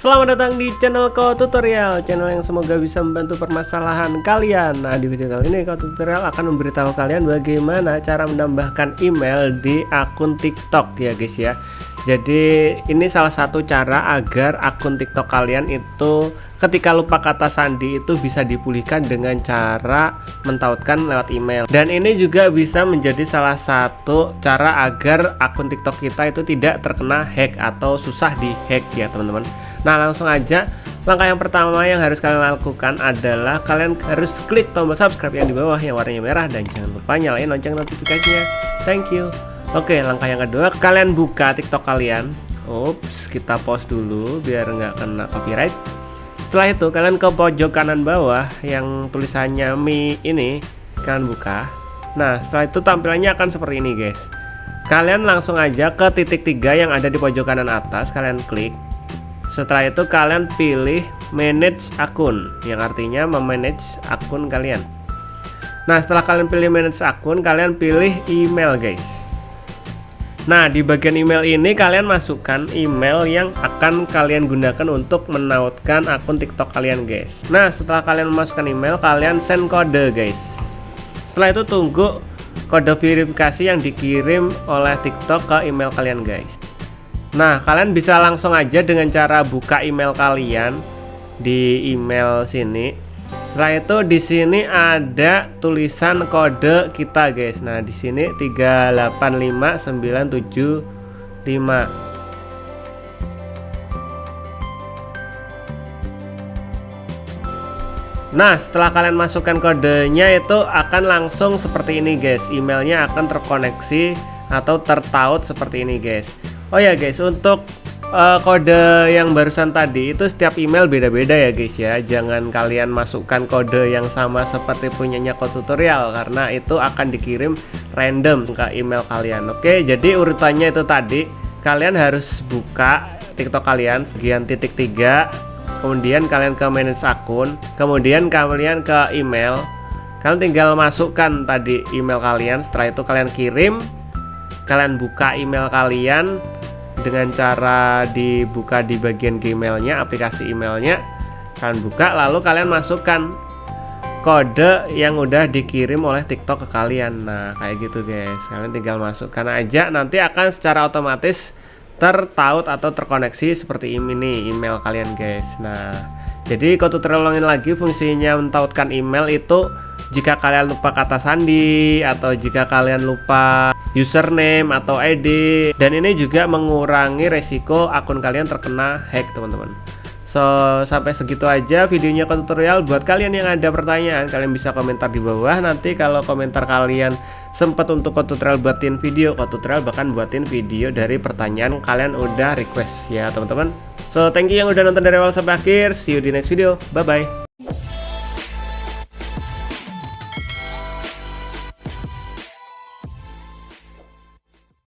Selamat datang di channel Ko Tutorial, channel yang semoga bisa membantu permasalahan kalian. Nah, di video kali ini Ko Tutorial akan memberitahu kalian bagaimana cara menambahkan email di akun TikTok ya guys ya. Jadi ini salah satu cara agar akun TikTok kalian itu ketika lupa kata sandi itu bisa dipulihkan dengan cara mentautkan lewat email. Dan ini juga bisa menjadi salah satu cara agar akun TikTok kita itu tidak terkena hack atau susah di hack ya teman-teman. Nah, langsung aja, langkah yang pertama yang harus kalian lakukan adalah kalian harus klik tombol subscribe yang di bawah yang warnanya merah dan jangan lupa nyalain lonceng notifikasinya. Thank you. Oke, langkah yang kedua, kalian buka TikTok kalian. Ups, kita pause dulu biar nggak kena copyright. Setelah itu kalian ke pojok kanan bawah yang tulisannya Mi ini, kalian buka. Nah, setelah itu tampilannya akan seperti ini guys. Kalian langsung aja ke titik 3 yang ada di pojok kanan atas, kalian klik. Setelah itu kalian pilih manage akun, yang artinya memanage akun kalian. Nah, setelah kalian pilih manage akun, kalian pilih email guys. Nah, di bagian email ini kalian masukkan email yang akan kalian gunakan untuk menautkan akun TikTok kalian guys. Nah, setelah kalian memasukkan email, kalian send kode guys. Setelah itu tunggu kode verifikasi yang dikirim oleh TikTok ke email kalian guys. Nah, kalian bisa langsung aja dengan cara buka email kalian di email sini. Setelah itu di sini ada tulisan kode kita guys. Nah, di sini 385975. Nah, setelah kalian masukkan kodenya itu akan langsung seperti ini guys. Emailnya akan terkoneksi atau tertaut seperti ini guys. Oh ya guys, untuk kode yang barusan tadi itu setiap email beda-beda ya guys ya. Jangan kalian masukkan kode yang sama seperti punyanya Ko Tutorial karena itu akan dikirim random ke email kalian. Oke, jadi urutannya itu tadi. Kalian harus buka TikTok kalian sekian titik 3, kemudian kalian ke manage akun, kemudian kalian ke email. Kalian tinggal masukkan tadi email kalian, setelah itu kalian kirim. Kalian buka email kalian dengan cara dibuka di bagian Gmailnya, aplikasi emailnya. Kalian buka, lalu kalian masukkan kode yang udah dikirim oleh TikTok ke kalian. Nah, kayak gitu guys. Kalian tinggal masukkan aja, nanti akan secara otomatis tertaut atau terkoneksi seperti ini email kalian guys. Nah, jadi Ko Tutorial ulangin lagi, fungsinya mentautkan email itu jika kalian lupa kata sandi atau jika kalian lupa username atau ID, dan ini juga mengurangi resiko akun kalian terkena hack teman-teman. So, sampai segitu aja videonya Ko Tutorial. Buat kalian yang ada pertanyaan, kalian bisa komentar di bawah. Nanti kalau komentar kalian sempat untuk Ko Tutorial buatin video, Ko Tutorial bahkan buatin video dari pertanyaan kalian udah request ya teman-teman. So, thank you yang udah nonton dari awal sampai akhir. See you di next video. Bye bye.